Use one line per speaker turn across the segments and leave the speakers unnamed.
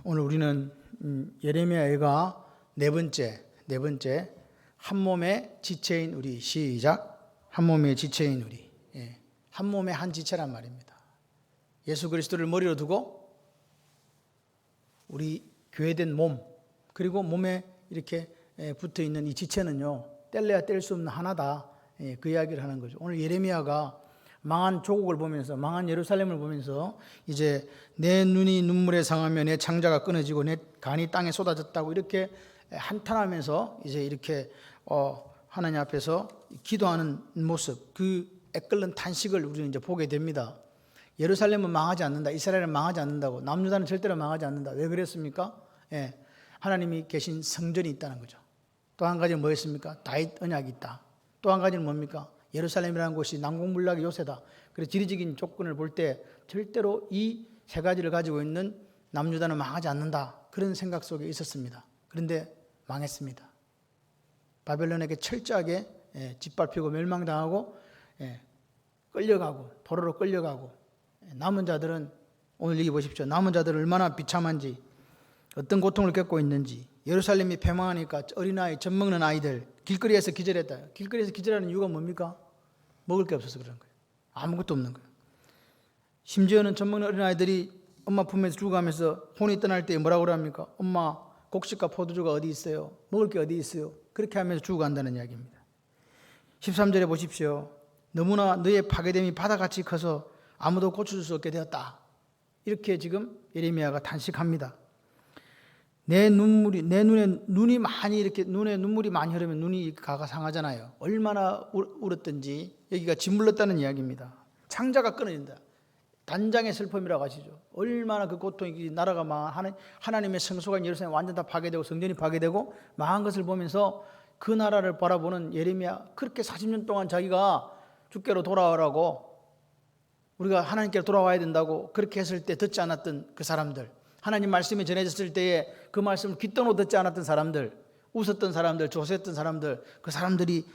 오늘 우리는 예레미야가 네 번째 한 몸의 지체인 우리. 시작. 한 몸의 지체인 우리. 한 몸의 한 지체란 말입니다. 예수 그리스도를 머리로 두고 우리 교회된 몸, 그리고 몸에 이렇게 붙어 있는 이 지체는요, 뗄래야 뗄 수 없는 하나다. 그 이야기를 하는 거죠. 오늘 예레미야가 망한 조국을 보면서, 망한 예루살렘을 보면서 이제 내 눈이 눈물에 상하며 내 창자가 끊어지고 내 간이 땅에 쏟아졌다고 이렇게 한탄하면서 이제 이렇게 하나님 앞에서 기도하는 모습, 그 애끓는 탄식을 우리는 이제 보게 됩니다. 예루살렘은 망하지 않는다, 이스라엘은 망하지 않는다고, 남유다는 절대로 망하지 않는다. 왜 그랬습니까? 하나님이 계신 성전이 있다는 거죠. 또 한 가지는 뭐였습니까? 다윗 언약이 있다. 또 한 가지는 뭡니까? 예루살렘이라는 곳이 남국물락의 요새다. 그래서 지리적인 조건을 볼 때 절대로 이 세 가지를 가지고 있는 남유다는 망하지 않는다, 그런 생각 속에 있었습니다. 그런데 망했습니다. 바벨론에게 철저하게 짓밟히고 멸망당하고 끌려가고 포로로 끌려가고, 남은 자들은 오늘 여기 보십시오. 남은 자들은 얼마나 비참한지, 어떤 고통을 겪고 있는지. 예루살렘이 패망하니까 어린아이, 젖먹는 아이들 길거리에서 기절했다. 길거리에서 기절하는 이유가 뭡니까? 먹을 게 없어서 그런 거예요. 아무것도 없는 거예요. 심지어는 젖먹는 어린아이들이 엄마 품에서 죽어가면서 혼이 떠날 때 뭐라고 그럽니까? 엄마, 곡식과 포도주가 어디 있어요? 먹을 게 어디 있어요? 그렇게 하면서 죽어간다는 이야기입니다. 13절에 보십시오. 너무나 너의 파괴됨이 바다같이 커서 아무도 고쳐줄 수 없게 되었다. 이렇게 지금 예레미야가 탄식합니다. 내 눈에 눈이 많이 이렇게, 눈에 눈물이 많이 흐르면 눈이 가가 상하잖아요. 얼마나 울었든지 여기가 짓물렀다는 이야기입니다. 창자가 끊어진다. 단장의 슬픔이라고 하시죠. 얼마나 그 고통이, 나라가 망한, 하나님의 성소가 예루살렘 완전 다 파괴되고 성전이 파괴되고 망한 것을 보면서 그 나라를 바라보는 예레미야, 그렇게 40년 동안 자기가 주께로 돌아오라고, 우리가 하나님께로 돌아와야 된다고 그렇게 했을 때 듣지 않았던 그 사람들, 하나님 말씀이 전해졌을 때에 그 말씀을 귓등으로 듣지 않았던 사람들, 웃었던 사람들, 조소했던 사람들, 그 사람들이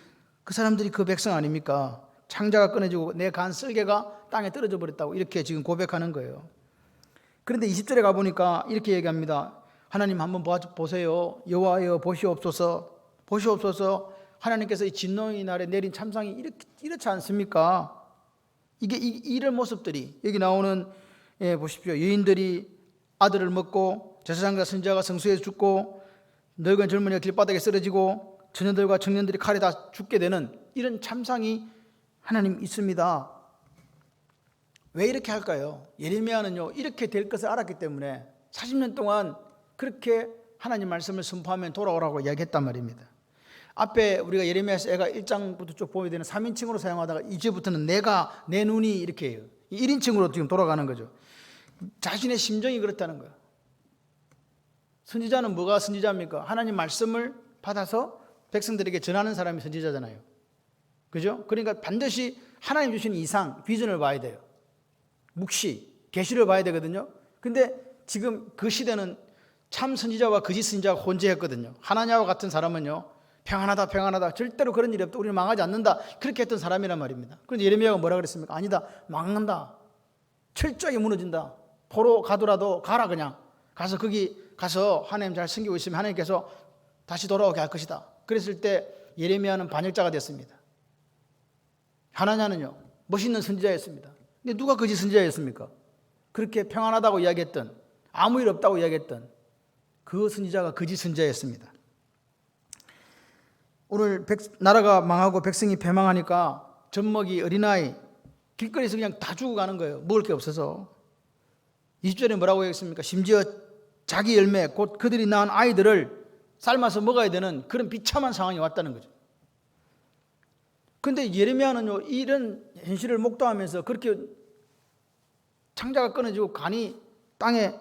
그 백성 아닙니까? 창자가 끊어지고 내 간 쓸개가 땅에 떨어져 버렸다고 이렇게 지금 고백하는 거예요. 그런데 20절에 가보니까 이렇게 얘기합니다. 하나님 한번 보세요. 여호와여 보시옵소서. 하나님께서 이 진노의 날에 내린 참상이 이렇지 않습니까? 이런 모습들이 여기 나오는, 보십시오. 여인들이 아들을 먹고 제사장과 선지자가 성소에 죽고 늙은 젊은이가 길바닥에 쓰러지고 처녀들과 청년들이 칼에 다 죽게 되는 이런 참상이 하나님 있습니다. 왜 이렇게 할까요? 예레미야는요, 이렇게 될 것을 알았기 때문에 40년 동안 그렇게 하나님 말씀을 선포하면 돌아오라고 이야기했단 말입니다. 앞에 우리가 예레미야서 1장부터 쭉 보게 되는 3인칭으로 사용하다가 이제부터는 내가, 내 눈이 이렇게 해요. 1인칭으로 지금 돌아가는 거죠. 자신의 심정이 그렇다는 거예요. 선지자는 뭐가 선지자입니까? 하나님 말씀을 받아서 백성들에게 전하는 사람이 선지자잖아요. 그죠? 그러니까 반드시 하나님 주신 이상, 비전을 봐야 돼요. 묵시, 계시를 봐야 되거든요. 근데 지금 그 시대는 참 선지자와 거짓 선지자가 혼재했거든요. 하나냐와 같은 사람은요, 평안하다, 절대로 그런 일이 없다, 우리는 망하지 않는다, 그렇게 했던 사람이란 말입니다. 그런데 예레미야가 뭐라 그랬습니까? 아니다, 망한다, 철저하게 무너진다, 포로 가더라도 가라, 그냥 가서 거기 가서 하나님 잘 섬기고 있으면 하나님께서 다시 돌아오게 할 것이다. 그랬을 때 예레미야는 반역자가 됐습니다. 하나냐는요, 멋있는 선지자였습니다. 근데 누가 거짓 선지자였습니까? 그렇게 평안하다고 이야기했던, 아무 일 없다고 이야기했던 그 선지자가 거짓 선지자였습니다. 오늘 나라가 망하고 백성이 패망하니까 젖먹이, 어린아이 길거리에서 그냥 다 죽어가는 거예요. 먹을 게 없어서. 20절에 뭐라고 했습니까? 심지어 자기 열매, 곧 그들이 낳은 아이들을 삶아서 먹어야 되는 그런 비참한 상황이 왔다는 거죠. 그런데 예레미야는요, 이런 현실을 목도하면서 그렇게 창자가 끊어지고 간이 땅에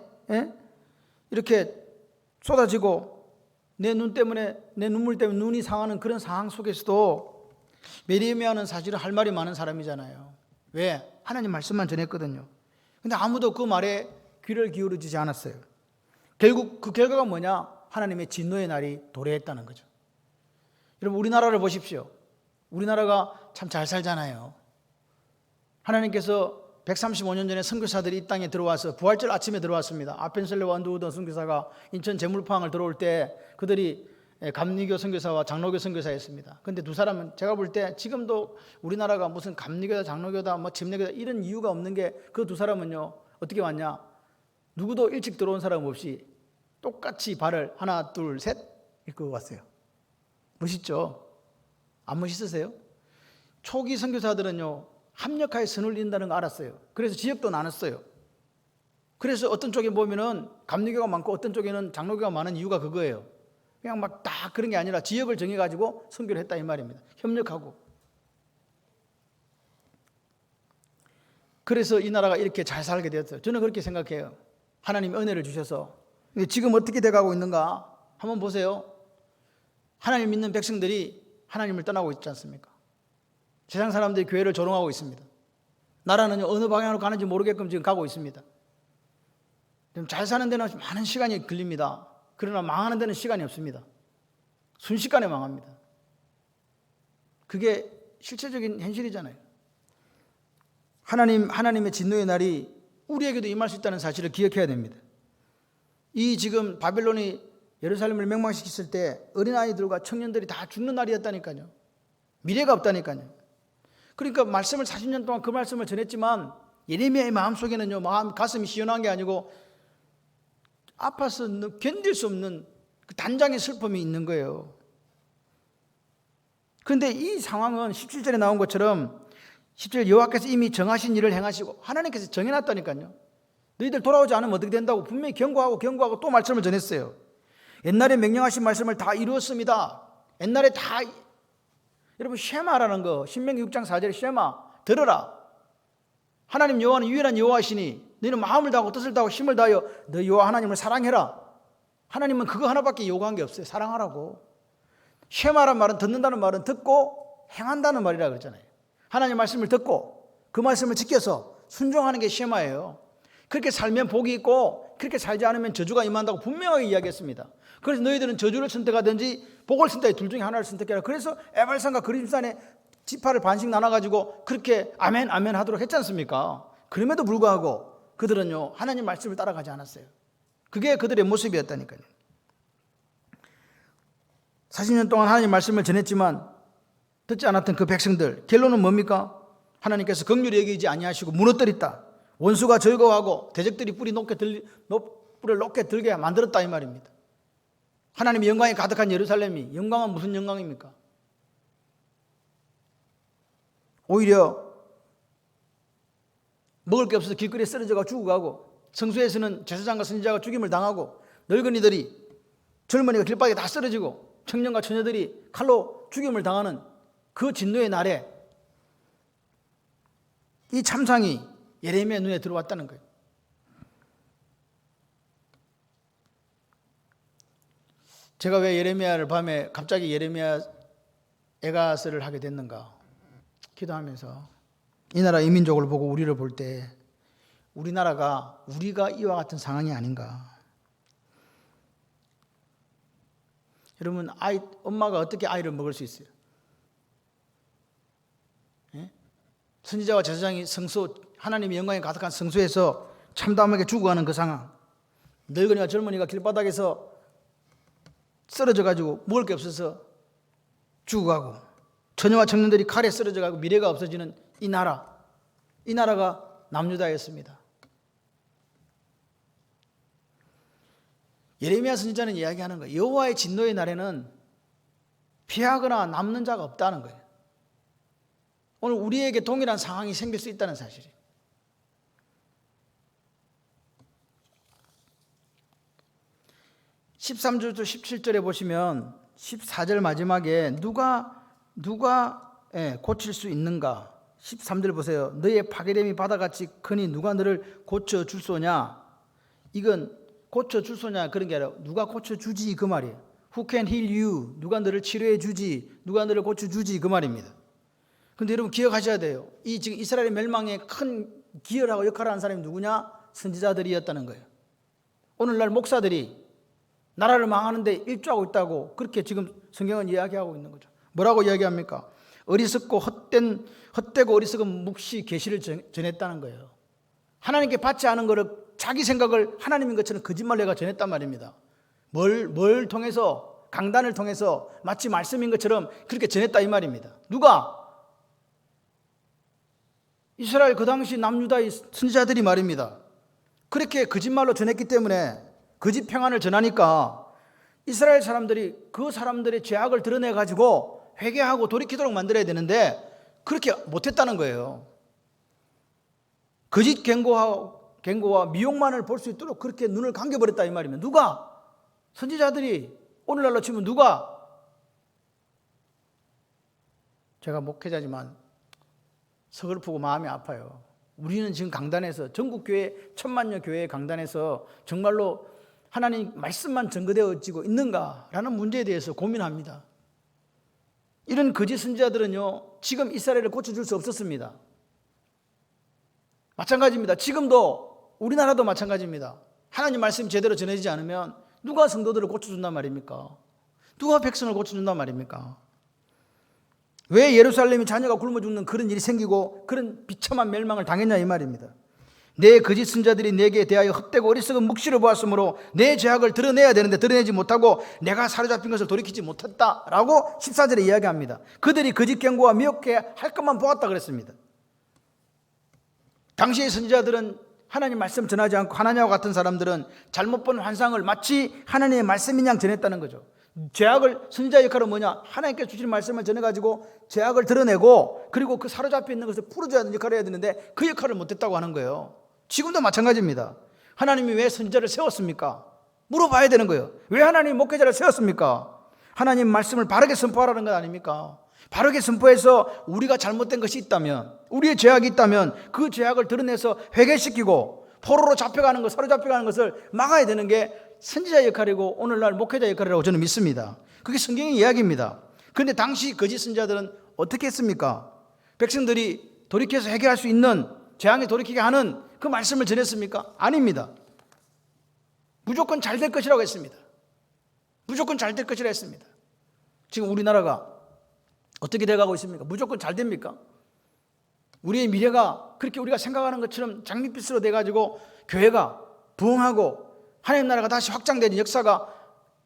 이렇게 쏟아지고 내 눈물 때문에 눈이 상하는 그런 상황 속에서도 예레미야는 사실은 할 말이 많은 사람이잖아요. 왜? 하나님 말씀만 전했거든요. 근데 아무도 그 말에 귀를 기울이지 않았어요. 결국 그 결과가 뭐냐? 하나님의 진노의 날이 도래했다는 거죠. 여러분, 우리나라를 보십시오. 우리나라가 참 잘 살잖아요. 하나님께서 135년 전에 선교사들이 이 땅에 들어와서 부활절 아침에 들어왔습니다. 아펜셀레와 언더우드 선교사가 인천 제물포항을 들어올 때 그들이 감리교 선교사와 장로교 선교사였습니다. 근데 두 사람은 제가 볼 때 지금도 우리나라가 무슨 감리교다 장로교다 뭐 침례교다 이런 이유가 없는 게 그 두 사람은요 어떻게 왔냐, 누구도 일찍 들어온 사람 없이 똑같이 발을 하나 둘 셋 이끌고 왔어요. 멋있죠? 안 멋있으세요? 초기 선교사들은요 합력하여 선을 이룬다는 거 알았어요. 그래서 지역도 나눴어요. 그래서 어떤 쪽에 보면은 감리교가 많고 어떤 쪽에는 장로교가 많은 이유가 그거예요. 그냥 막 다 그런 게 아니라 지역을 정해가지고 선교를 했다 이 말입니다. 협력하고. 그래서 이 나라가 이렇게 잘 살게 되었어요. 저는 그렇게 생각해요. 하나님이 은혜를 주셔서. 지금 어떻게 돼가고 있는가 한번 보세요. 하나님 믿는 백성들이 하나님을 떠나고 있지 않습니까? 세상 사람들이 교회를 조롱하고 있습니다. 나라는 어느 방향으로 가는지 모르게끔 지금 가고 있습니다. 잘 사는 데는 많은 시간이 걸립니다. 그러나 망하는 데는 시간이 없습니다. 순식간에 망합니다. 그게 실체적인 현실이잖아요. 하나님의 진노의 날이 우리에게도 임할 수 있다는 사실을 기억해야 됩니다. 이 지금 바벨론이 예루살렘을 멸망시켰을 때 어린아이들과 청년들이 다 죽는 날이었다니까요. 미래가 없다니까요. 그러니까 말씀을 40년 동안 그 말씀을 전했지만 예레미야의 마음속에는요, 가슴이 시원한 게 아니고 아파서 견딜 수 없는 그 단장의 슬픔이 있는 거예요. 그런데 이 상황은 17절에 나온 것처럼 17절 여호와께서 이미 정하신 일을 행하시고 하나님께서 정해놨다니까요. 너희들 돌아오지 않으면 어떻게 된다고 분명히 경고하고 또 말씀을 전했어요. 옛날에 명령하신 말씀을 다 이루었습니다. 옛날에 다 여러분 쉐마라는 거 신명기 6장 4절에 쉐마 들어라. 하나님 여호와는 유일한 여호와시니 너희는 마음을 다하고 뜻을 다하고 힘을 다하여 너 여호와 하나님을 사랑해라. 하나님은 그거 하나밖에 요구한 게 없어요. 사랑하라고. 쉐마란 말은 듣는다는 말은 듣고 행한다는 말이라 그랬잖아요. 하나님 말씀을 듣고 그 말씀을 지켜서 순종하는 게 쉐마예요. 그렇게 살면 복이 있고 그렇게 살지 않으면 저주가 임한다고 분명하게 이야기했습니다. 그래서 너희들은 저주를 선택하든지 복을 선택해 둘 중에 하나를 선택해라. 그래서 에발산과 그림산에 지파를 반씩 나눠가지고 그렇게 아멘 아멘 하도록 했지 않습니까? 그럼에도 불구하고 그들은요 하나님 말씀을 따라가지 않았어요. 그게 그들의 모습이었다니까요. 40년 동안 하나님 말씀을 전했지만 듣지 않았던 그 백성들, 결론은 뭡니까? 하나님께서 긍휼히 여기지 아니하시고 무너뜨렸다. 원수가 즐거워하고 대적들이 뿌리를 높게 들게 만들었다 이 말입니다. 하나님의 영광이 가득한 예루살렘이 영광은 무슨 영광입니까? 오히려 먹을 게 없어서 길거리에 쓰러져가 죽어가고 성소에서는 제사장과 선지자가 죽임을 당하고 늙은이들이 젊은이가 길바닥에 다 쓰러지고 청년과 처녀들이 칼로 죽임을 당하는 그 진노의 날에 이 참상이 예레미야 눈에 들어왔다는 거예요. 제가 왜 예레미야를 밤에 갑자기 예레미야 에가스를 하게 됐는가 기도하면서 이 나라 이민족을 보고 우리를 볼 때 우리나라가 우리가 이와 같은 상황이 아닌가. 여러분 엄마가 어떻게 아이를 먹을 수 있어요? 예? 선지자와 제사장이 성소 하나님의 영광이 가득한 성소에서 참담하게 죽어가는 그 상황, 늙은이와 젊은이가 길바닥에서 쓰러져가지고 먹을 게 없어서 죽어가고 처녀와 청년들이 칼에 쓰러져가고 미래가 없어지는 이 나라가 남유다였습니다. 예레미야 선지자는 이야기하는 거예요. 여호와의 진노의 날에는 피하거나 남는 자가 없다는 거예요. 오늘 우리에게 동일한 상황이 생길 수 있다는 사실이에요. (13절부터) (17절에) 보시면 14절 마지막에 누가 고칠 수 있는가? 13절 보세요. 너의 파괴됨이 바다같이 크니 누가 너를 고쳐줄 소냐? 이건 고쳐줄 소냐 그런 게 아니라 누가 고쳐주지 그 말이에요. Who can heal you? 누가 너를 치료해 주지? 누가 너를 고쳐주지 그 말입니다. 그런데 여러분 기억하셔야 돼요. 이 지금 이스라엘의 멸망에 큰 기여하고 역할을 한 사람이 누구냐? 선지자들이었다는 거예요. 오늘날 목사들이 나라를 망하는데 일조하고 있다고 그렇게 지금 성경은 이야기하고 있는 거죠. 뭐라고 이야기합니까? 어리석고 헛되고 어리석은 묵시 계시를 전했다는 거예요. 하나님께 받지 않은 것을 자기 생각을 하나님인 것처럼 거짓말 내가 전했단 말입니다. 뭘 통해서? 강단을 통해서 마치 말씀인 것처럼 그렇게 전했다 이 말입니다. 누가? 이스라엘 그 당시 남유다의 선지자들이 말입니다. 그렇게 거짓말로 전했기 때문에 거짓 평안을 전하니까 이스라엘 사람들이 그 사람들의 죄악을 드러내가지고 회개하고 돌이키도록 만들어야 되는데 그렇게 못했다는 거예요. 거짓 경고와 미혹만을 볼 수 있도록 그렇게 눈을 감겨버렸다 이 말이면 누가? 선지자들이. 오늘날로 치면 누가? 제가 목회자지만 서글프고 마음이 아파요. 우리는 지금 강단에서 전국교회 1000만여 교회 강단에서 정말로 하나님 말씀만 증거되어지고 있는가라는 문제에 대해서 고민합니다. 이런 거짓 선지자들은요 지금 이스라엘을 고쳐줄 수 없었습니다. 마찬가지입니다. 지금도 우리나라도 마찬가지입니다. 하나님 말씀이 제대로 전해지지 않으면 누가 성도들을 고쳐준단 말입니까? 누가 백성을 고쳐준단 말입니까? 왜 예루살렘이 자녀가 굶어 죽는 그런 일이 생기고 그런 비참한 멸망을 당했냐 이 말입니다. 내 거짓 선자들이 내게 대하여 헛되고 어리석은 묵시를 보았으므로 내 죄악을 드러내야 되는데 드러내지 못하고 내가 사로잡힌 것을 돌이키지 못했다라고 14절에 이야기합니다. 그들이 거짓 경고와 미혹해 할 것만 보았다 그랬습니다. 당시의 선지자들은 하나님 말씀 전하지 않고 하나님과 같은 사람들은 잘못 본 환상을 마치 하나님의 말씀인 양 전했다는 거죠. 죄악을, 선지자 역할은 뭐냐? 하나님께 주신 말씀을 전해가지고 죄악을 드러내고 그리고 그 사로잡혀 있는 것을 풀어줘야 하는 역할을 해야 되는데 그 역할을 못했다고 하는 거예요. 지금도 마찬가지입니다. 하나님이 왜 선지자를 세웠습니까? 물어봐야 되는 거예요. 왜 하나님이 목회자를 세웠습니까? 하나님 말씀을 바르게 선포하라는 것 아닙니까? 바르게 선포해서 우리가 잘못된 것이 있다면, 우리의 죄악이 있다면 그 죄악을 드러내서 회개시키고 포로로 잡혀가는 것, 사로잡혀가는 것을 막아야 되는 게 선지자 역할이고 오늘날 목회자 역할이라고 저는 믿습니다. 그게 성경의 이야기입니다. 그런데 당시 거짓 선지자들은 어떻게 했습니까? 백성들이 돌이켜서 해결할 수 있는, 재앙에 돌이키게 하는 그 말씀을 전했습니까? 아닙니다. 무조건 잘 될 것이라고 했습니다. 무조건 잘 될 것이라 했습니다. 지금 우리나라가 어떻게 돼가고 있습니까? 무조건 잘 됩니까? 우리의 미래가 그렇게 우리가 생각하는 것처럼 장밋빛으로 돼가지고 교회가 부흥하고 하나님 나라가 다시 확장되는 역사가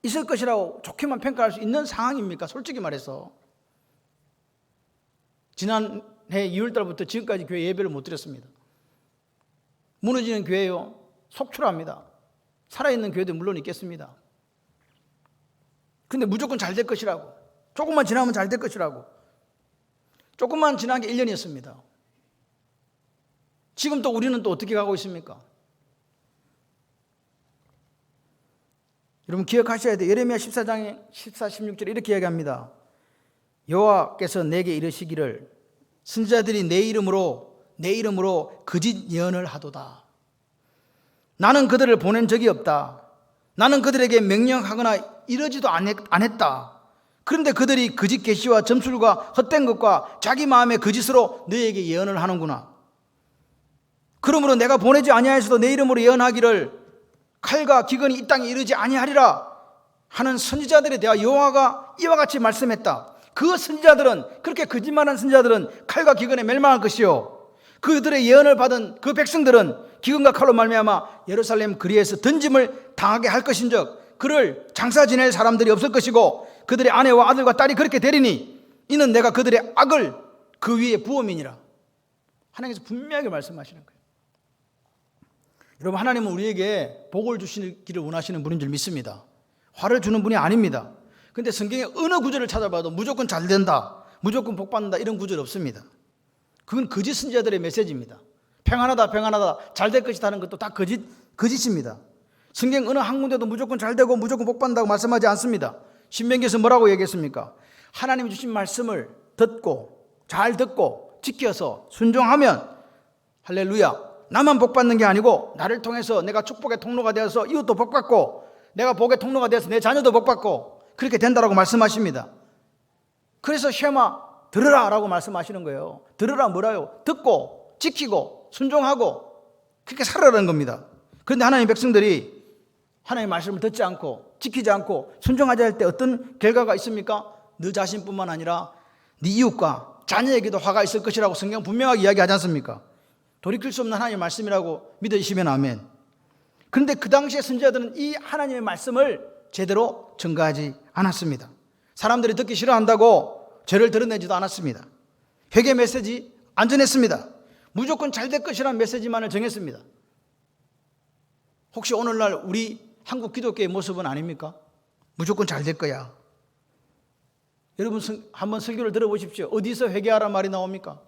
있을 것이라고 좋게만 평가할 수 있는 상황입니까? 솔직히 말해서 지난해 2월달부터 지금까지 교회 예배를 못 드렸습니다. 무너지는 교회요 속출합니다. 살아있는 교회도 물론 있겠습니다. 근데 무조건 잘 될 것이라고, 조금만 지나면 잘 될 것이라고. 조금만 지난 게 1년이었습니다. 지금 또 우리는 또 어떻게 가고 있습니까? 여러분 기억하셔야 돼요. 예레미야 14장 14, 16절에 이렇게 이야기합니다. 여호와께서 내게 이르시기를 선지자들이 내 이름으로 거짓 예언을 하도다. 나는 그들을 보낸 적이 없다. 나는 그들에게 명령하거나 이러지도 않았다. 그런데 그들이 거짓 계시와 점술과 헛된 것과 자기 마음의 거짓으로 너에게 예언을 하는구나. 그러므로 내가 보내지 아니하여서도 내 이름으로 예언하기를 칼과 기근이 이 땅에 이르지 아니하리라 하는 선지자들에 대하여 여호와가 이와 같이 말씀했다. 그 선지자들은, 그렇게 거짓말한 선지자들은 칼과 기근에 멸망할 것이요 그들의 예언을 받은 그 백성들은 기근과 칼로 말미암아 예루살렘 거리에서 던짐을 당하게 할 것인즉 그를 장사 지낼 사람들이 없을 것이고 그들의 아내와 아들과 딸이 그렇게 되리니 이는 내가 그들의 악을 그 위에 부음이니라. 하나님께서 분명하게 말씀하시는 거예요. 여러분 하나님은 우리에게 복을 주시기를 원하시는 분인 줄 믿습니다. 화를 주는 분이 아닙니다. 그런데 성경의 어느 구절을 찾아봐도 무조건 잘 된다, 무조건 복 받는다 이런 구절 없습니다. 그건 거짓 선지자들의 메시지입니다. 평안하다 잘 될 것이다 하는 것도 다 거짓입니다. 성경 어느 한 군데도 무조건 잘 되고 무조건 복 받는다고 말씀하지 않습니다. 신명기에서 뭐라고 얘기했습니까? 하나님이 주신 말씀을 잘 듣고 지켜서 순종하면 할렐루야, 나만 복 받는 게 아니고 나를 통해서 내가 축복의 통로가 되어서 이웃도 복 받고 내가 복의 통로가 되어서 내 자녀도 복 받고 그렇게 된다라고 말씀하십니다. 그래서 쉐마 들으라 라고 말씀하시는 거예요. 들으라 뭐라요? 듣고 지키고 순종하고 그렇게 살아라는 겁니다. 그런데 하나님 백성들이 하나님의 말씀을 듣지 않고 지키지 않고 순종하지 할 때 어떤 결과가 있습니까? 너 자신뿐만 아니라 네 이웃과 자녀에게도 화가 있을 것이라고 성경 분명하게 이야기하지 않습니까? 돌이킬 수 없는 하나님의 말씀이라고 믿으시면 아멘. 그런데 그 당시에 선지자들은 이 하나님의 말씀을 제대로 전가하지 않았습니다. 사람들이 듣기 싫어한다고 죄를 드러내지도 않았습니다. 회개 메시지 안 전했습니다. 무조건 잘 될 것이라는 메시지만을 정했습니다. 혹시 오늘날 우리 한국 기독교의 모습은 아닙니까? 무조건 잘 될 거야. 여러분 한번 설교를 들어보십시오. 어디서 회개하라는 말이 나옵니까?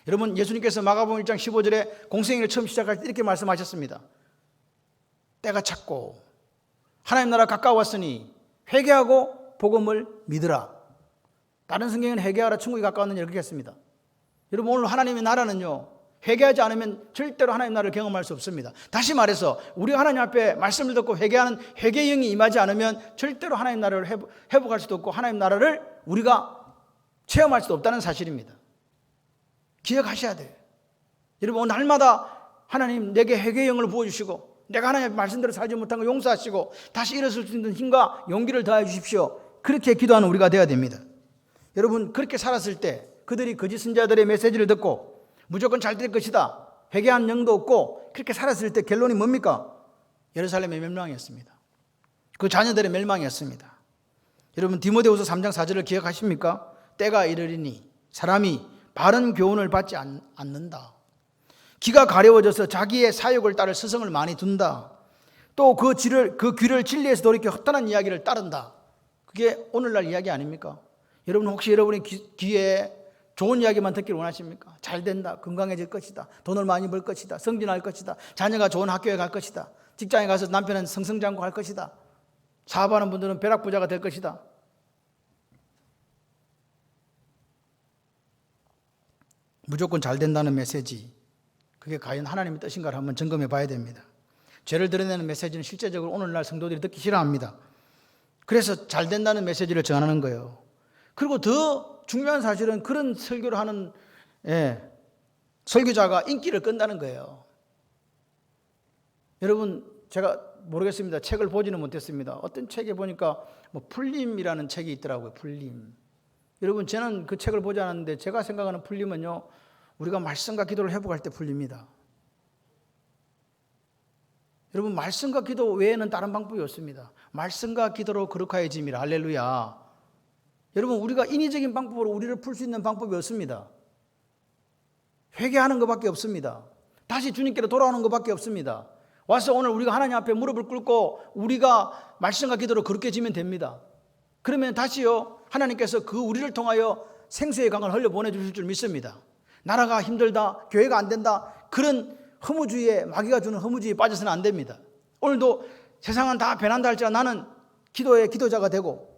여러분, 예수님께서 마가복음 1장 15절에 공생애를 처음 시작할 때 이렇게 말씀하셨습니다. 때가 찼고 하나님 나라 가까웠으니 회개하고 복음을 믿으라. 다른 성경에는 회개하라 천국이 가까웠느냐 이렇게 했습니다. 여러분, 오늘 하나님의 나라는요, 회개하지 않으면 절대로 하나님 나라를 경험할 수 없습니다. 다시 말해서 우리가 하나님 앞에 말씀을 듣고 회개하는 회개의 영이 임하지 않으면 절대로 하나님 나라를 회복할 수도 없고 하나님 나라를 우리가 체험할 수도 없다는 사실입니다. 기억하셔야 돼요. 여러분, 날마다 하나님 내게 회개의 영을 부어주시고 내가 하나님의 말씀대로 살지 못한 거 용서하시고 다시 일어설 수 있는 힘과 용기를 더해 주십시오. 그렇게 기도하는 우리가 되어야 됩니다. 여러분, 그렇게 살았을 때 그들이 거짓 선지자들의 메시지를 듣고 무조건 잘 될 것이다, 회개한 영도 없고 그렇게 살았을 때 결론이 뭡니까? 예루살렘의 멸망이었습니다. 그 자녀들의 멸망이었습니다. 여러분, 디모데후서 3장 4절을 기억하십니까? 때가 이르리니 사람이 바른 교훈을 받지 않는다. 귀가 가려워져서 자기의 사욕을 따를 스승을 많이 둔다. 또 그 귀를 진리에서 돌이켜 헛다른 이야기를 따른다. 그게 오늘날 이야기 아닙니까? 여러분, 혹시 여러분의 귀에 좋은 이야기만 듣기를 원하십니까? 잘 된다, 건강해질 것이다, 돈을 많이 벌 것이다, 성진할 것이다, 자녀가 좋은 학교에 갈 것이다, 직장에 가서 남편은 승승장구할 것이다, 사업하는 분들은 벼락부자가 될 것이다. 무조건 잘 된다는 메시지, 그게 과연 하나님의 뜻인가를 한번 점검해 봐야 됩니다. 죄를 드러내는 메시지는 실제적으로 오늘날 성도들이 듣기 싫어합니다. 그래서 잘 된다는 메시지를 전하는 거예요. 그리고 더 중요한 사실은 그런 설교를 하는 설교자가 인기를 끈다는 거예요. 여러분, 제가 모르겠습니다. 책을 보지는 못했습니다. 어떤 책에 보니까 풀림이라는 책이 있더라고요. 풀림. 여러분, 저는 그 책을 보지 않았는데 제가 생각하는 풀림은요, 우리가 말씀과 기도를 회복할 때 풀립니다. 여러분, 말씀과 기도 외에는 다른 방법이 없습니다. 말씀과 기도로 거룩하여짐이라. 할렐루야. 여러분, 우리가 인위적인 방법으로 우리를 풀 수 있는 방법이 없습니다. 회개하는 것밖에 없습니다. 다시 주님께로 돌아오는 것밖에 없습니다. 와서 오늘 우리가 하나님 앞에 무릎을 꿇고 우리가 말씀과 기도로 거룩해지면 됩니다. 그러면 다시요, 하나님께서 그 우리를 통하여 생수의 강을 흘려 보내주실 줄 믿습니다. 나라가 힘들다, 교회가 안 된다, 그런 허무주의에, 마귀가 주는 허무주의에 빠져서는 안 됩니다. 오늘도 세상은 다 변한다 할지라도 나는 기도의 기도자가 되고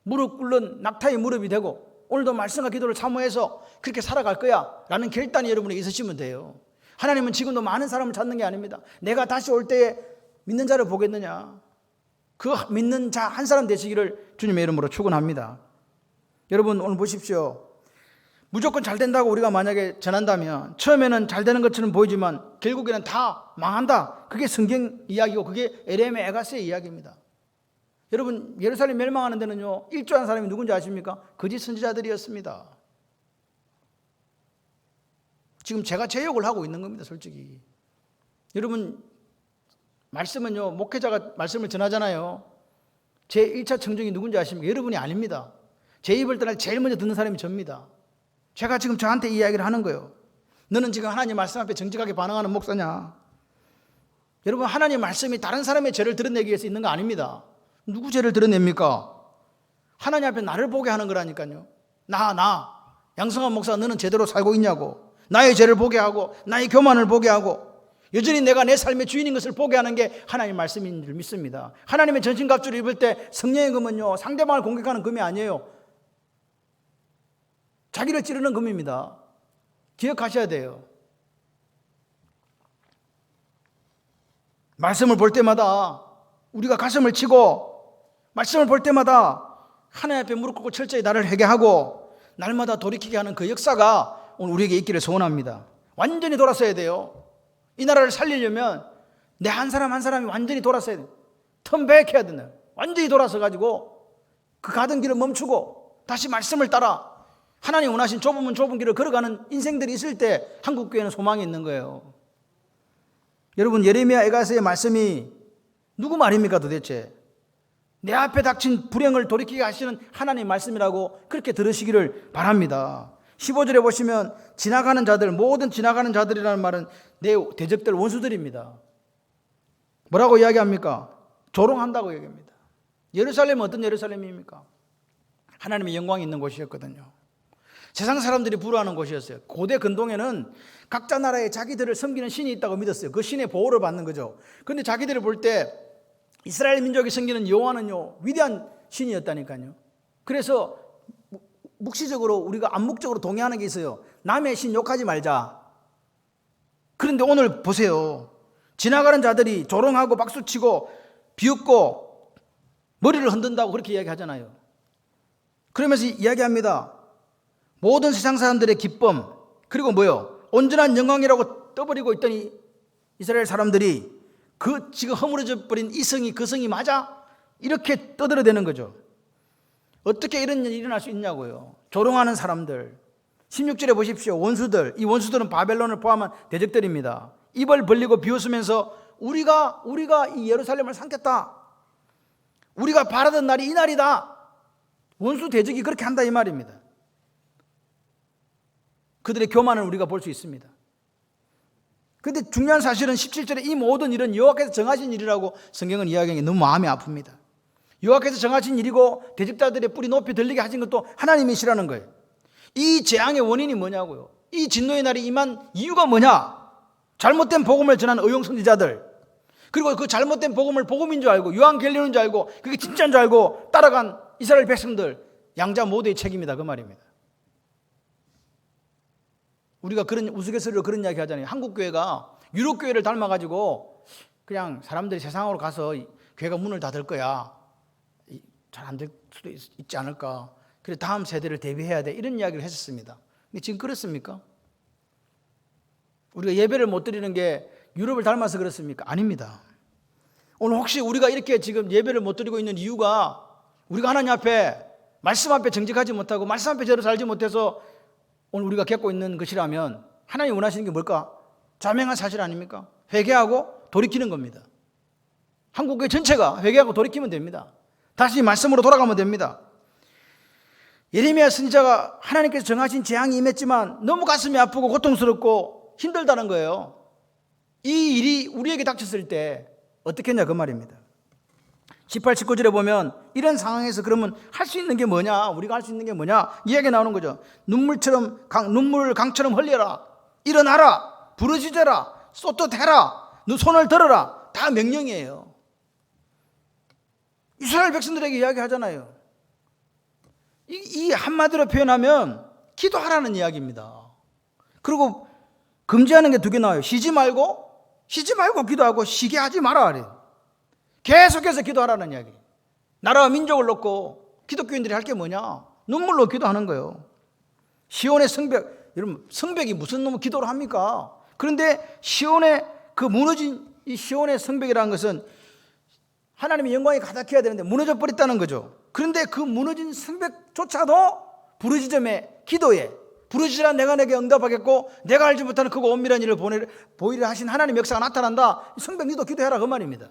무릎 꿇는 낙타의 무릎이 되고 오늘도 말씀과 기도를 사모해서 그렇게 살아갈 거야 라는 결단이 여러분에게 있으시면 돼요. 하나님은 지금도 많은 사람을 찾는 게 아닙니다. 내가 다시 올 때에 믿는 자를 보겠느냐, 그 믿는 자 한 사람 되시기를 주님의 이름으로 축원합니다. 여러분, 오늘 보십시오. 무조건 잘 된다고 우리가 만약에 전한다면 처음에는 잘 되는 것처럼 보이지만 결국에는 다 망한다. 그게 성경 이야기고 그게 에레미야 에가스의 이야기입니다. 여러분, 예루살렘 멸망하는 데는요, 일조한 사람이 누군지 아십니까? 거짓 선지자들이었습니다. 지금 제가 제 욕을 하고 있는 겁니다, 솔직히. 여러분, 말씀은요, 목회자가 말씀을 전하잖아요. 제 1차 청중이 누군지 아십니까? 여러분이 아닙니다. 제 입을 떠날 제일 먼저 듣는 사람이 접니다. 제가 지금 저한테 이 이야기를 하는 거예요. 너는 지금 하나님 말씀 앞에 정직하게 반응하는 목사냐? 여러분, 하나님 말씀이 다른 사람의 죄를 드러내기 위해서 있는 거 아닙니다. 누구 죄를 드러냅니까? 하나님 앞에 나를 보게 하는 거라니까요. 양성환 목사, 너는 제대로 살고 있냐고, 나의 죄를 보게 하고 나의 교만을 보게 하고 여전히 내가 내 삶의 주인인 것을 보게 하는 게 하나님 말씀인 줄 믿습니다. 하나님의 전신갑주를 입을 때 성령의 금은요, 상대방을 공격하는 금이 아니에요. 자기를 찌르는 금입니다. 기억하셔야 돼요. 말씀을 볼 때마다 우리가 가슴을 치고, 말씀을 볼 때마다 하나님 앞에 무릎 꿇고 철저히 나를 회개하고 날마다 돌이키게 하는 그 역사가 오늘 우리에게 있기를 소원합니다. 완전히 돌아서야 돼요. 이 나라를 살리려면 내 한 사람 한 사람이 완전히 돌아서야 돼요. 턴백 해야 되네. 완전히 돌아서 가지고 그 가던 길을 멈추고 다시 말씀을 따라 하나님 원하신 좁은 길을 걸어가는 인생들이 있을 때 한국교회는 소망이 있는 거예요. 여러분, 예레미야 에가서의 말씀이 누구 말입니까 도대체? 내 앞에 닥친 불행을 돌이키게 하시는 하나님 말씀이라고 그렇게 들으시기를 바랍니다. 15절에 보시면 지나가는 자들, 모든 지나가는 자들이라는 말은 내 대적들, 원수들입니다. 뭐라고 이야기합니까? 조롱한다고 얘기합니다. 예루살렘은 어떤 예루살렘입니까? 하나님의 영광이 있는 곳이었거든요. 세상 사람들이 부러워하는 곳이었어요. 고대 근동에는 각자 나라에 자기들을 섬기는 신이 있다고 믿었어요. 그 신의 보호를 받는 거죠. 그런데 자기들을 볼 때 이스라엘 민족이 섬기는 여호와는요, 위대한 신이었다니까요. 그래서 묵시적으로 우리가 암묵적으로 동의하는 게 있어요. 남의 신 욕하지 말자. 그런데 오늘 보세요. 지나가는 자들이 조롱하고 박수치고 비웃고 머리를 흔든다고 그렇게 이야기하잖아요. 그러면서 이야기합니다. 모든 세상 사람들의 기쁨, 그리고 뭐요? 온전한 영광이라고 떠버리고 있더니 이스라엘 사람들이 그 지금 허물어져 버린 이 성이 그 성이 맞아? 이렇게 떠들어대는 거죠. 어떻게 이런 일이 일어날 수 있냐고요. 조롱하는 사람들. 16절에 보십시오. 원수들. 이 원수들은 바벨론을 포함한 대적들입니다. 입을 벌리고 비웃으면서 우리가 이 예루살렘을 삼켰다. 우리가 바라던 날이 이 날이다. 원수 대적이 그렇게 한다 이 말입니다. 그들의 교만을 우리가 볼 수 있습니다. 그런데 중요한 사실은 17절에 이 모든 일은 여호와께서 정하신 일이라고 성경은 이야기하는 게 너무 마음이 아픕니다. 여호와께서 정하신 일이고 대적자들의 뿔이 높이 들리게 하신 것도 하나님이시라는 거예요. 이 재앙의 원인이 뭐냐고요. 이 진노의 날이 임한 이유가 뭐냐. 잘못된 복음을 전한 의용 선지자들, 그리고 그 잘못된 복음을 복음인 줄 알고 유한겔리오인 줄 알고 그게 진짜인 줄 알고 따라간 이스라엘 백성들, 양자 모두의 책임이다 그 말입니다. 우리가 그런 우스갯소리로 그런 이야기 하잖아요. 한국 교회가 유럽 교회를 닮아가지고 그냥 사람들이 세상으로 가서 교회가 문을 닫을 거야. 잘 안 될 수도 있지 않을까. 그래 다음 세대를 대비해야 돼. 이런 이야기를 했었습니다. 근데 지금 그렇습니까? 우리가 예배를 못 드리는 게 유럽을 닮아서 그렇습니까? 아닙니다. 오늘 혹시 우리가 이렇게 지금 예배를 못 드리고 있는 이유가 우리가 하나님 앞에 말씀 앞에 정직하지 못하고 말씀 앞에 제대로 살지 못해서 오늘 우리가 겪고 있는 것이라면 하나님이 원하시는 게 뭘까? 자명한 사실 아닙니까? 회개하고 돌이키는 겁니다. 한국교회 전체가 회개하고 돌이키면 됩니다. 다시 말씀으로 돌아가면 됩니다. 예레미야 선지자가 하나님께서 정하신 재앙이 임했지만 너무 가슴이 아프고 고통스럽고 힘들다는 거예요. 이 일이 우리에게 닥쳤을 때 어떻게 했냐 그 말입니다. 18, 19절에 보면 이런 상황에서 그러면 할 수 있는 게 뭐냐, 우리가 할 수 있는 게 뭐냐 이야기가 나오는 거죠. 눈물을 강처럼 흘려라, 일어나라, 부르짖어라, 쏟듯해라, 너 손을 들어라. 다 명령이에요. 이스라엘 백성들에게 이야기하잖아요. 이 한마디로 표현하면 기도하라는 이야기입니다. 그리고 금지하는 게 두 개 나와요. 쉬지 말고 기도하고 쉬게 하지 마라 그래요. 계속해서 기도하라는 이야기. 나라와 민족을 놓고 기독교인들이 할 게 뭐냐? 눈물로 기도하는 거예요. 시온의 성벽, 여러분 성벽이 무슨 놈의 기도를 합니까? 그런데 시온의 그 무너진 이 시온의 성벽이라는 것은 하나님의 영광이 가득해야 되는데 무너져 버렸다는 거죠. 그런데 그 무너진 성벽조차도 부르짖음에 기도에 부르짖으라 내가 내게 응답하겠고 내가 알지 못하는 크고 엄밀한 일을 보이려 하신 하나님의 역사가 나타난다. 성벽 니도 기도해라 그 말입니다.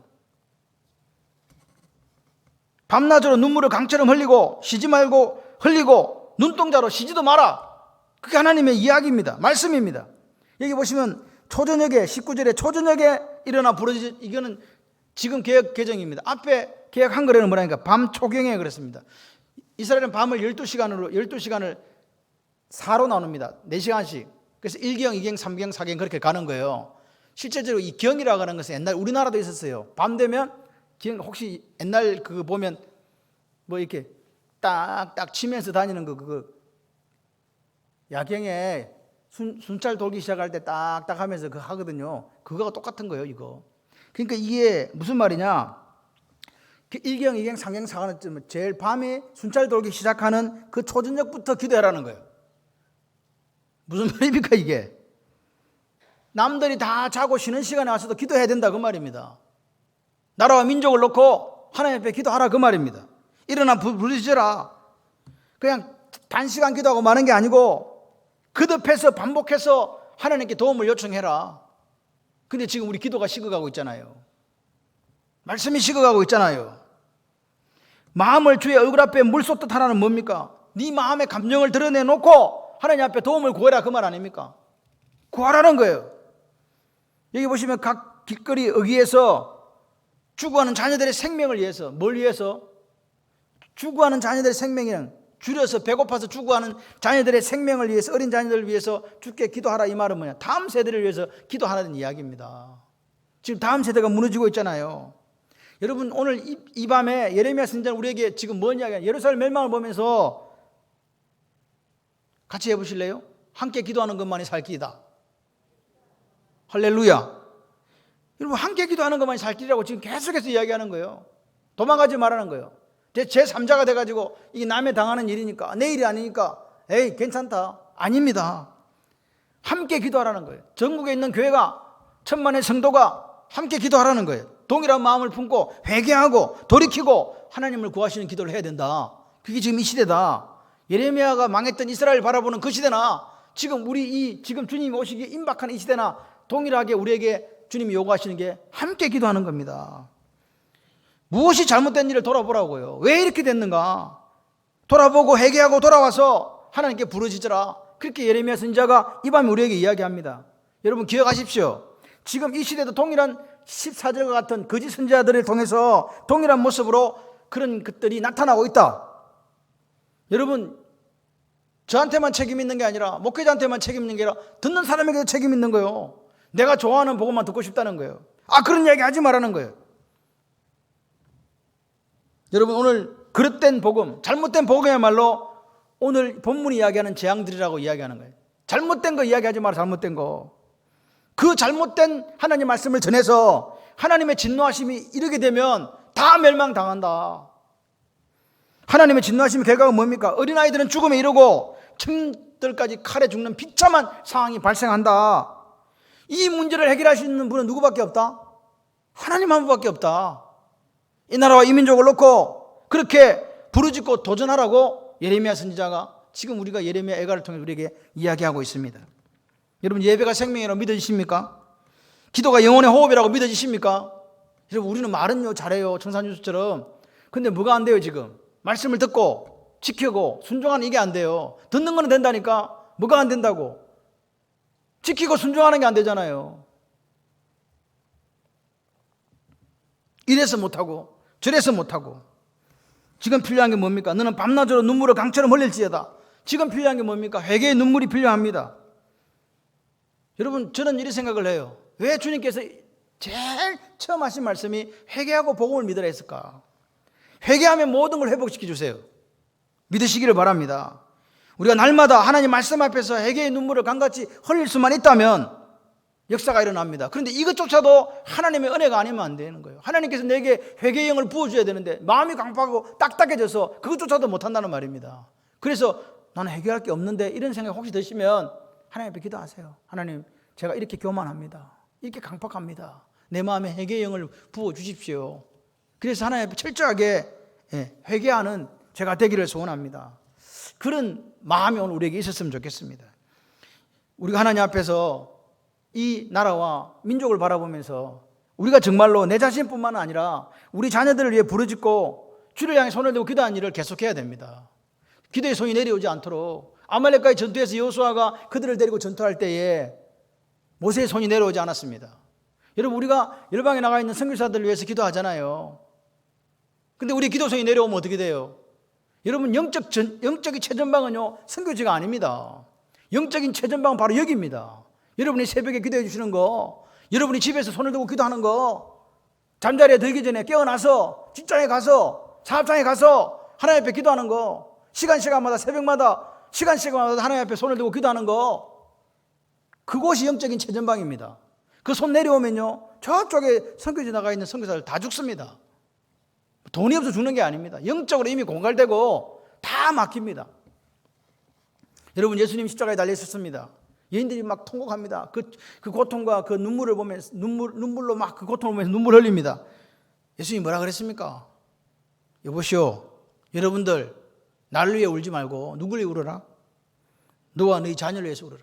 밤낮으로 눈물을 강처럼 흘리고 쉬지 말고 흘리고 눈동자로 쉬지도 마라. 그게 하나님의 이야기입니다. 말씀입니다. 여기 보시면 초저녁에 19절에 초저녁에 일어나 부르짖, 이거는 지금 개혁 개정입니다. 앞에 개혁 한글에는 뭐라니까 밤 초경에 그랬습니다. 이스라엘은 밤을 12시간을 4로 나눕니다. 4시간씩. 그래서 1경, 2경, 3경, 4경 그렇게 가는 거예요. 실제적으로 이 경이라고 하는 것은 옛날 우리나라도 있었어요. 밤 되면 경, 혹시 옛날 그거 보면 뭐 이렇게 딱딱 치면서 다니는 거 그거 야경에 순찰 돌기 시작할 때 딱딱 하면서 그거 하거든요. 그거가 똑같은 거예요, 이거. 그러니까 이게 무슨 말이냐? 1경, 2경, 3경, 4경쯤 제일 밤에 순찰 돌기 시작하는 그 초저녁부터 기도하라는 거예요. 무슨 말입니까 이게? 남들이 다 자고 쉬는 시간에 와서도 기도해야 된다 그 말입니다. 나라와 민족을 놓고 하나님 앞에 기도하라 그 말입니다. 일어나 부르짖어라. 그냥 단시간 기도하고 마는 게 아니고 거듭해서 반복해서 하나님께 도움을 요청해라. 근데 지금 우리 기도가 식어가고 있잖아요. 말씀이 식어가고 있잖아요. 마음을 주의 얼굴 앞에 물 쏟듯 하라는 뭡니까? 네 마음의 감정을 드러내놓고 하나님 앞에 도움을 구해라, 그 말 아닙니까? 구하라는 거예요. 여기 보시면 각 길거리 어귀에서 죽어가는 자녀들의 생명을 위해서, 뭘 위해서? 죽어가는 자녀들의 생명이란, 줄여서 배고파서 죽어가는 자녀들의 생명을 위해서, 어린 자녀들을 위해서 주께 기도하라, 이 말은 뭐냐? 다음 세대를 위해서 기도하라는 이야기입니다. 지금 다음 세대가 무너지고 있잖아요. 여러분, 오늘 이 밤에 예레미야 선지자는 우리에게 지금 뭔 이야기야? 예루살렘 멸망을 보면서 같이 해보실래요? 함께 기도하는 것만이 살 길이다. 할렐루야. 여러분, 함께 기도하는 것만이 살 길이라고 지금 계속해서 이야기하는 거예요. 도망가지 말라는 거예요. 제3자가 돼가지고 이게 남의 당하는 일이니까, 내 일이 아니니까 에이 괜찮다. 아닙니다. 함께 기도하라는 거예요. 전국에 있는 교회가, 천만의 성도가 함께 기도하라는 거예요. 동일한 마음을 품고 회개하고 돌이키고 하나님을 구하시는 기도를 해야 된다. 그게 지금 이 시대다. 예레미야가 망했던 이스라엘 바라보는 그 시대나 지금 지금 주님이 오시기에 임박한 이 시대나 동일하게 우리에게 주님이 요구하시는 게 함께 기도하는 겁니다. 무엇이 잘못된 일을 돌아보라고요. 왜 이렇게 됐는가? 돌아보고 회개하고 돌아와서 하나님께 부르짖으라. 그렇게 예레미야 선지자가 이 밤에 우리에게 이야기합니다. 여러분 기억하십시오. 지금 이 시대도 동일한 14절과 같은 거짓 선지자들을 통해서 동일한 모습으로 그런 것들이 나타나고 있다. 여러분, 저한테만 책임 있는 게 아니라, 목회자한테만 책임 있는 게 아니라 듣는 사람에게도 책임 있는 거예요. 내가 좋아하는 복음만 듣고 싶다는 거예요. 그런 이야기 하지 말라는 거예요. 여러분, 오늘 그릇된 복음, 잘못된 복음이야말로 오늘 본문이 이야기하는 재앙들이라고 이야기하는 거예요. 잘못된 거 이야기하지 마라. 잘못된 거. 그 잘못된 하나님 말씀을 전해서 하나님의 진노하심이 이르게 되면 다 멸망당한다. 하나님의 진노하심의 결과가 뭡니까? 어린아이들은 죽음에 이르고 청들까지 칼에 죽는 비참한 상황이 발생한다. 이 문제를 해결할 수 있는 분은 누구밖에 없다? 하나님 한 분밖에 없다. 이 나라와 이 민족을 놓고 그렇게 부르짖고 도전하라고 예레미야 선지자가 지금 우리가 예레미야 애가를 통해 우리에게 이야기하고 있습니다. 여러분, 예배가 생명이라고 믿어지십니까? 기도가 영혼의 호흡이라고 믿어지십니까? 여러분, 우리는 말은요 잘해요, 청산유수처럼. 근데 뭐가 안 돼요? 지금 말씀을 듣고 지키고 순종하는 이게 안 돼요. 듣는 거는 된다니까 뭐가 안 된다고? 지키고 순종하는 게 안 되잖아요. 이래서 못하고 저래서 못하고. 지금 필요한 게 뭡니까? 너는 밤낮으로 눈물을 강처럼 흘릴지어다. 지금 필요한 게 뭡니까? 회개의 눈물이 필요합니다. 여러분, 저는 이런 생각을 해요. 왜 주님께서 제일 처음 하신 말씀이 회개하고 복음을 믿으라 했을까? 회개하면 모든 걸 회복시켜 주세요. 믿으시기를 바랍니다. 우리가 날마다 하나님 말씀 앞에서 회개의 눈물을 강같이 흘릴 수만 있다면 역사가 일어납니다. 그런데 이것조차도 하나님의 은혜가 아니면 안 되는 거예요. 하나님께서 내게 회개의 영을 부어줘야 되는데 마음이 강팍하고 딱딱해져서 그것조차도 못한다는 말입니다. 그래서 나는 회개할 게 없는데 이런 생각 혹시 드시면 하나님 앞에 기도하세요. 하나님, 제가 이렇게 교만합니다. 이렇게 강팍합니다. 내 마음에 회개의 영을 부어주십시오. 그래서 하나님 앞에 철저하게 회개하는 제가 되기를 소원합니다. 그런 마음이 오늘 우리에게 있었으면 좋겠습니다. 우리가 하나님 앞에서 이 나라와 민족을 바라보면서 우리가 정말로 내 자신뿐만 아니라 우리 자녀들을 위해 부르짖고 주를 향해 손을 들고 기도하는 일을 계속해야 됩니다. 기도의 손이 내려오지 않도록. 아말렉과의 전투에서 여호수아가 그들을 데리고 전투할 때에 모세의 손이 내려오지 않았습니다. 여러분, 우리가 열방에 나가 있는 선교사들을 위해서 기도하잖아요. 근데 우리 기도 손이 내려오면 어떻게 돼요? 여러분, 영적인 최전방은요 선교지가 아닙니다. 영적인 최전방은 바로 여기입니다. 여러분이 새벽에 기도해 주시는 거, 여러분이 집에서 손을 들고 기도하는 거, 잠자리에 들기 전에 깨어나서 직장에 가서 사업장에 가서 하나님 앞에 기도하는 거, 시간마다 새벽마다 시간마다 하나님 앞에 손을 들고 기도하는 거, 그곳이 영적인 최전방입니다. 그 손 내려오면요 저쪽에 선교지 나가 있는 선교사들 다 죽습니다. 돈이 없어 죽는 게 아닙니다. 영적으로 이미 공갈되고 다 막힙니다. 여러분, 예수님 십자가에 달려 있었습니다. 여인들이 막 통곡합니다. 그 고통과 그 눈물을 보면서 눈물로 막 그 고통을 보면서 눈물 흘립니다. 예수님이 뭐라 그랬습니까? 여보시오, 여러분들 나를 위해 울지 말고 누구를 위해 울어라? 너와 너희 자녀를 위해서 울어라.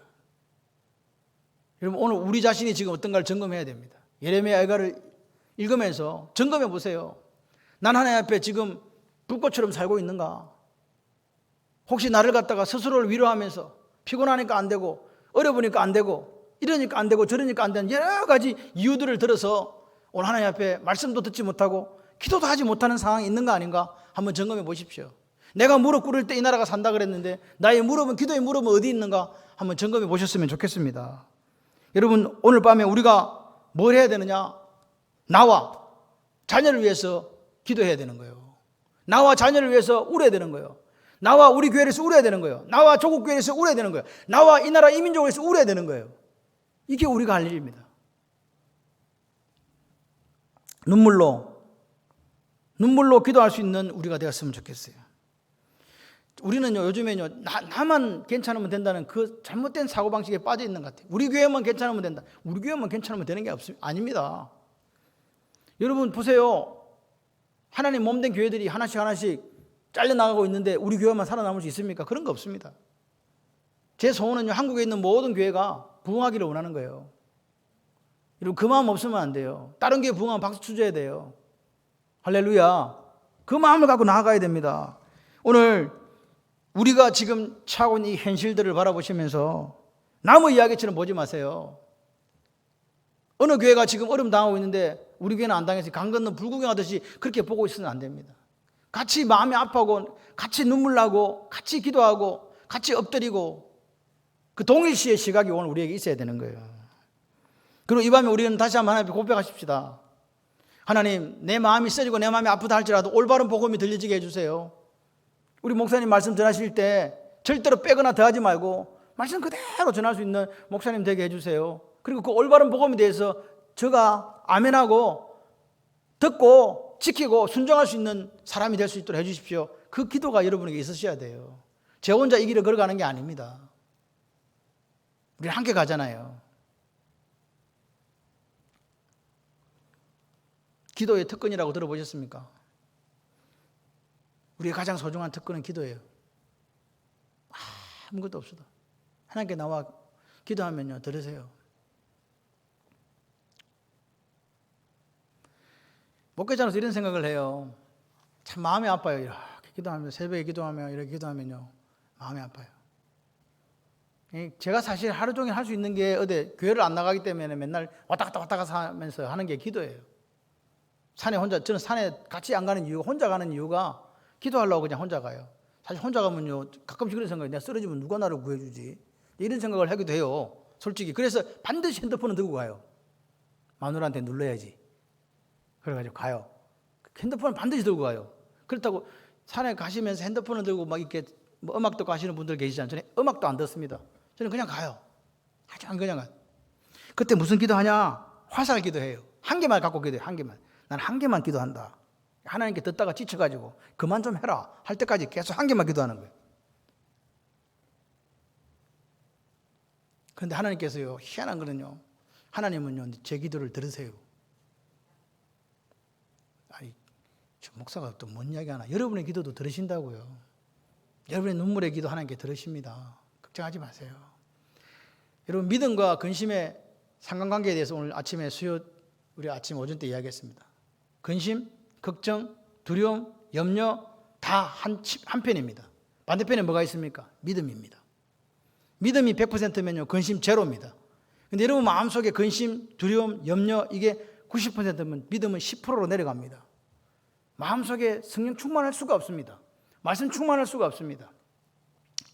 여러분 오늘 우리 자신이 지금 어떤가를 점검해야 됩니다. 예레미야 애가를 읽으면서 점검해 보세요. 난 하나님 앞에 지금 불꽃처럼 살고 있는가? 혹시 나를 갖다가 스스로를 위로하면서 피곤하니까 안 되고 어려우니까 안 되고 이러니까 안 되고 저러니까 안 되는 여러 가지 이유들을 들어서 오늘 하나님 앞에 말씀도 듣지 못하고 기도도 하지 못하는 상황이 있는 거 아닌가? 한번 점검해 보십시오. 내가 무릎 꿇을 때 이 나라가 산다 그랬는데 나의 무릎은 기도의 무릎은 어디 있는가? 한번 점검해 보셨으면 좋겠습니다. 여러분 오늘 밤에 우리가 뭘 해야 되느냐? 나와 자녀를 위해서 기도해야 되는 거예요. 나와 자녀를 위해서 울어야 되는 거예요. 나와 우리 교회를 위해서 울어야 되는 거예요. 나와 조국 교회를 위해서 울어야 되는 거예요. 나와 이 나라 이민족을 위해서 울어야 되는 거예요. 이게 우리가 할 일입니다. 눈물로 기도할 수 있는 우리가 되었으면 좋겠어요. 우리는요 요즘에요 나만 괜찮으면 된다는 그 잘못된 사고방식에 빠져 있는 것 같아요. 우리 교회만 괜찮으면 된다. 우리 교회만 괜찮으면 되는 게 아닙니다. 여러분 보세요. 하나님 몸된 교회들이 하나씩 잘려나가고 있는데 우리 교회만 살아남을 수 있습니까? 그런 거 없습니다. 제 소원은요 한국에 있는 모든 교회가 부흥하기를 원하는 거예요. 여러분 그 마음 없으면 안 돼요. 다른 교회 부흥하면 박수 쳐줘야 돼요. 할렐루야. 그 마음을 갖고 나아가야 됩니다. 오늘 우리가 지금 처하고 있는 이 현실들을 바라보시면서 남의 이야기처럼 보지 마세요. 어느 교회가 지금 어려움 당하고 있는데 우리 교회는 안 당해서 강 건너 불구경하듯이 그렇게 보고 있으면 안 됩니다. 같이 마음이 아파하고 같이 눈물 나고 같이 기도하고 같이 엎드리고 그 동일시의 시각이 오늘 우리에게 있어야 되는 거예요. 그리고 이 밤에 우리는 다시 한번 하나님 앞에 고백하십시다. 하나님 내 마음이 쓰리고 내 마음이 아프다 할지라도 올바른 복음이 들려지게 해주세요. 우리 목사님 말씀 전하실 때 절대로 빼거나 더하지 말고 말씀 그대로 전할 수 있는 목사님 되게 해주세요. 그리고 그 올바른 복음에 대해서 제가 아멘하고 듣고 지키고 순종할 수 있는 사람이 될 수 있도록 해주십시오. 그 기도가 여러분에게 있으셔야 돼요. 제 혼자 이 길을 걸어가는 게 아닙니다. 우리는 함께 가잖아요. 기도의 특권이라고 들어보셨습니까? 우리의 가장 소중한 특권은 기도예요. 아무것도 없어도 하나님께 나와 기도하면요 들으세요. 목회자로서 이런 생각을 해요. 참 마음이 아파요. 이렇게 기도하면 새벽에 기도하며 이렇게 기도하면요 마음이 아파요. 제가 사실 하루 종일 할 수 있는 게 어디 교회를 안 나가기 때문에 맨날 왔다 갔다 하면서 하는 게 기도예요. 저는 산에 같이 안 가는 이유가 혼자 가는 이유가 기도하려고 그냥 혼자 가요. 사실 혼자 가면요 가끔씩 그런 생각이 내가 쓰러지면 누가 나를 구해주지 이런 생각을 하기도 해요. 솔직히 그래서 반드시 핸드폰을 들고 가요. 마누라한테 눌러야지. 그래가지고 가요. 핸드폰을 반드시 들고 가요. 그렇다고 산에 가시면서 핸드폰을 들고 막 이렇게 뭐 음악 듣고 하시는 분들 계시잖아요. 저는 음악도 안 듣습니다. 저는 그냥 가요. 하지만 그냥 가요. 그때 무슨 기도하냐? 화살 기도해요. 한 개만 갖고 기도해요. 한 개만. 난 한 개만 기도한다. 하나님께 듣다가 지쳐가지고 그만 좀 해라 할 때까지 계속 한 개만 기도하는 거예요. 그런데 하나님께서요 희한한 거는요 하나님은요 제 기도를 들으세요. 아니 저 목사가 또 뭔 이야기 하나. 여러분의 기도도 들으신다고요. 여러분의 눈물의 기도 하나님께 들으십니다. 걱정하지 마세요. 여러분 믿음과 근심의 상관관계에 대해서 오늘 아침에 우리 아침 오전 때 이야기했습니다. 근심, 걱정, 두려움, 염려 다 한편입니다. 반대편에 뭐가 있습니까? 믿음입니다. 믿음이 100%면요 근심 제로입니다. 근데 여러분 마음속에 근심, 두려움, 염려 이게 90%면 믿음은 10%로 내려갑니다. 마음속에 성령 충만할 수가 없습니다. 말씀 충만할 수가 없습니다.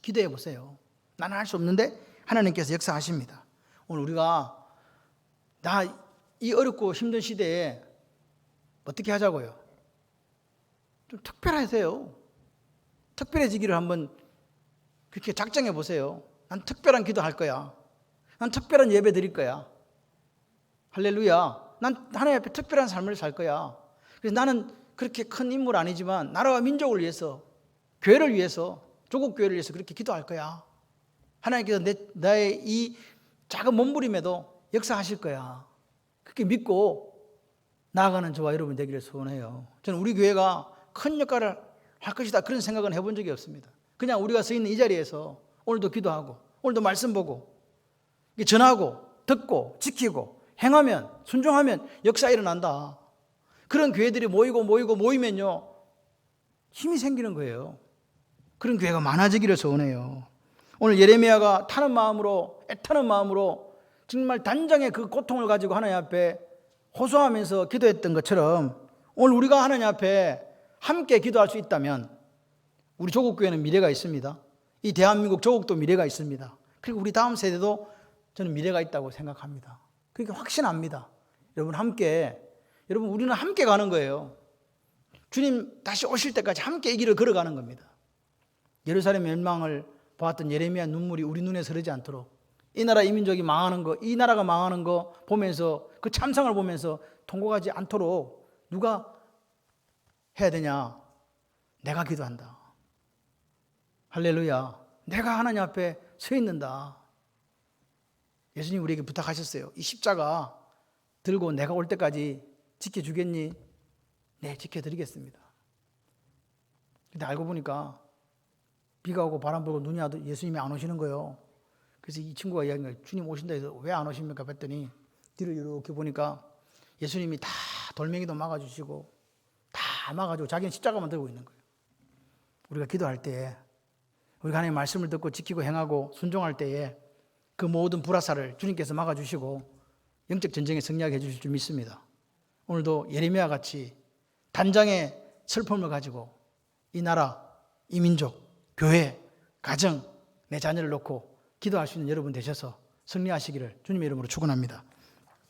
기도해 보세요. 나는 할 수 없는데 하나님께서 역사하십니다. 오늘 우리가 이 어렵고 힘든 시대에 어떻게 하자고요? 좀 특별하세요. 특별해지기를 한번 그렇게 작정해 보세요. 난 특별한 기도 할 거야. 난 특별한 예배 드릴 거야. 할렐루야. 난 하나님 앞에 특별한 삶을 살 거야. 그래서 나는 그렇게 큰 인물 아니지만 나라와 민족을 위해서 교회를 위해서 조국 교회를 위해서 그렇게 기도할 거야. 하나님께서 나의 이 작은 몸부림에도 역사하실 거야. 그렇게 믿고 나아가는 저와 여러분 되기를 소원해요. 저는 우리 교회가 큰 역할을 할 것이다 그런 생각은 해본 적이 없습니다. 그냥 우리가 서 있는 이 자리에서 오늘도 기도하고 오늘도 말씀 보고 전하고 듣고 지키고 행하면 순종하면 역사 일어난다. 그런 교회들이 모이면요 힘이 생기는 거예요. 그런 교회가 많아지기를 소원해요. 오늘 예레미야가 타는 마음으로 애타는 마음으로 정말 단장의 그 고통을 가지고 하나님 앞에 호소하면서 기도했던 것처럼 오늘 우리가 하나님 앞에 함께 기도할 수 있다면 우리 조국교회는 미래가 있습니다. 이 대한민국 조국도 미래가 있습니다. 그리고 우리 다음 세대도 저는 미래가 있다고 생각합니다. 그러니까 확신합니다. 여러분 우리는 함께 가는 거예요. 주님 다시 오실 때까지 함께 이 길을 걸어가는 겁니다. 예루살렘 멸망을 보았던 예레미야 눈물이 우리 눈에 서리지 않도록 이 나라 이 민족이 망하는 거, 이 나라가 망하는 거 보면서 그 참상을 보면서 통곡하지 않도록 누가 해야 되냐? 내가 기도한다. 할렐루야. 내가 하나님 앞에 서 있는다. 예수님 우리에게 부탁하셨어요. 이 십자가 들고 내가 올 때까지 지켜주겠니? 네, 지켜드리겠습니다. 근데 알고 보니까 비가 오고 바람 불고 눈이 와도 예수님이 안 오시는 거예요. 그래서 이 친구가 이야기한 거예요. 주님 오신다 해서 왜 안 오십니까? 했더니 뒤를 이렇게 보니까 예수님이 다 돌멩이도 막아주시고 다 막아주고 자기는 십자가만 들고 있는 거예요. 우리가 기도할 때에 우리가 하나님의 말씀을 듣고 지키고 행하고 순종할 때에 그 모든 불화살을 주님께서 막아주시고 영적 전쟁에 승리하게 해주실 줄 믿습니다. 오늘도 예레미야 같이 단장의 슬픔을 가지고 이 나라, 이 민족, 교회, 가정, 내 자녀를 놓고 기도할 수 있는 여러분 되셔서 승리하시기를 주님의 이름으로 축원합니다.